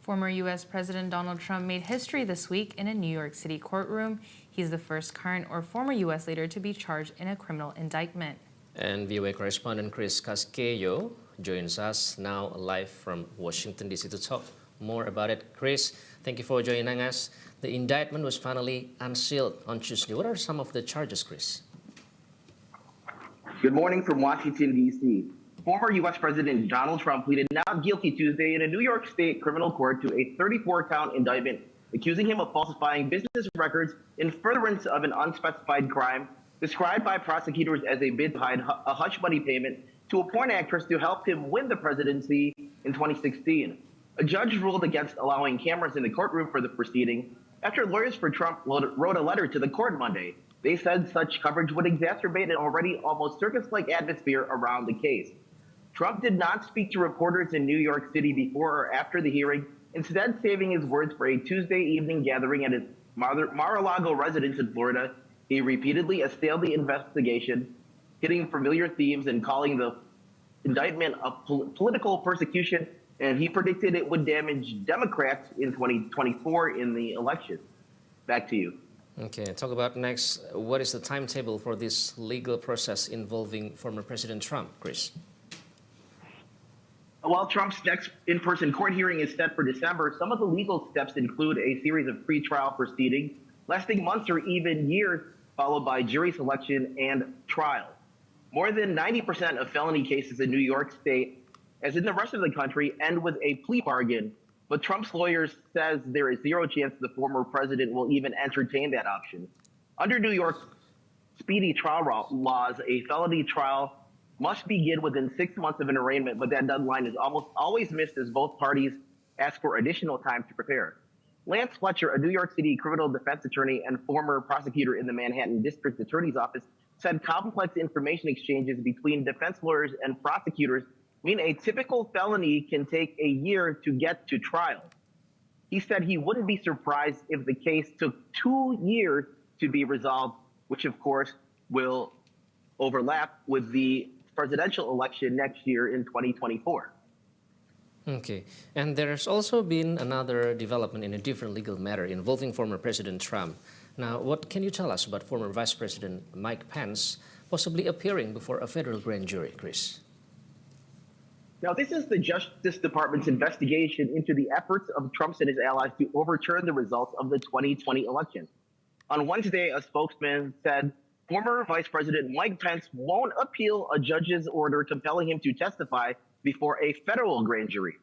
Former U.S. President Donald Trump made history this week in a New York City courtroom. He's the first current or former U.S. leader to be charged in a criminal indictment. And VOA correspondent Chris Casquejo joins us now live from Washington, D.C. to talk more about it. Chris, thank you for joining us. The indictment was finally unsealed on Tuesday. What are some of the charges, Chris? Good morning from Washington, D.C. Former U.S. President Donald Trump pleaded not guilty Tuesday in a New York State criminal court to a 34-count indictment accusing him of falsifying business records in furtherance of an unspecified crime described by prosecutors as a bid to hide a hush money payment to a porn actress to help him win the presidency in 2016. A judge ruled against allowing cameras in the courtroom for the proceeding after lawyers for Trump wrote a letter to the court Monday. They said such coverage would exacerbate an already almost circus-like atmosphere around the case. Trump did not speak to reporters in New York City before or after the hearing, instead saving his words for a Tuesday evening gathering at his Mar-a-Lago residence in Florida. He repeatedly assailed the investigation, hitting familiar themes and calling the indictment a political persecution, and he predicted it would damage Democrats in 2024 in the election. Back to you. Okay, talk about next. What is the timetable for this legal process involving former President Trump, Chris? While Trump's next in-person court hearing is set for December, some of the legal steps include a series of pre-trial proceedings lasting months or even years, followed by jury selection and trial. More than 90% of felony cases in New York State, as in the rest of the country, end with a plea bargain, but Trump's lawyers says there is zero chance the former president will even entertain that option. Under New York's speedy trial laws, a felony trial must begin within 6 months of an arraignment, but that deadline is almost always missed as both parties ask for additional time to prepare. Lance Fletcher, a New York City criminal defense attorney and former prosecutor in the Manhattan District Attorney's Office, said complex information exchanges between defense lawyers and prosecutors mean a typical felony can take a year to get to trial. He said he wouldn't be surprised if the case took 2 years to be resolved, which of course will overlap with the presidential election next year in 2024. Okay, and there's also been another development in a different legal matter involving former President Trump. Now, what can you tell us about former Vice President Mike Pence possibly appearing before a federal grand jury, Chris? Now, this is the Justice Department's investigation into the efforts of Trump and his allies to overturn the results of the 2020 election. On Wednesday, a spokesman said former Vice President Mike Pence won't appeal a judge's order compelling him to testify before a federal grand jury.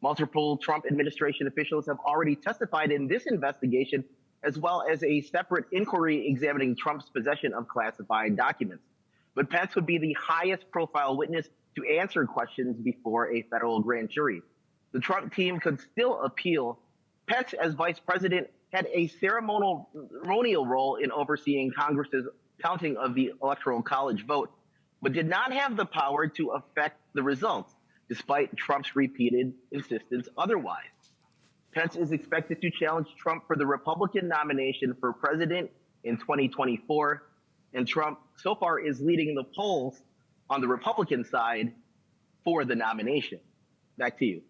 Multiple Trump administration officials have already testified in this investigation, as well as a separate inquiry examining Trump's possession of classified documents. But Pence would be the highest profile witness to answer questions before a federal grand jury. The Trump team could still appeal. Pence, as vice president, had a ceremonial role in overseeing Congress's counting of the Electoral College vote, but did not have the power to affect the results, despite Trump's repeated insistence otherwise. Pence is expected to challenge Trump for the Republican nomination for president in 2024, and Trump so far is leading the polls on the Republican side for the nomination. Back to you.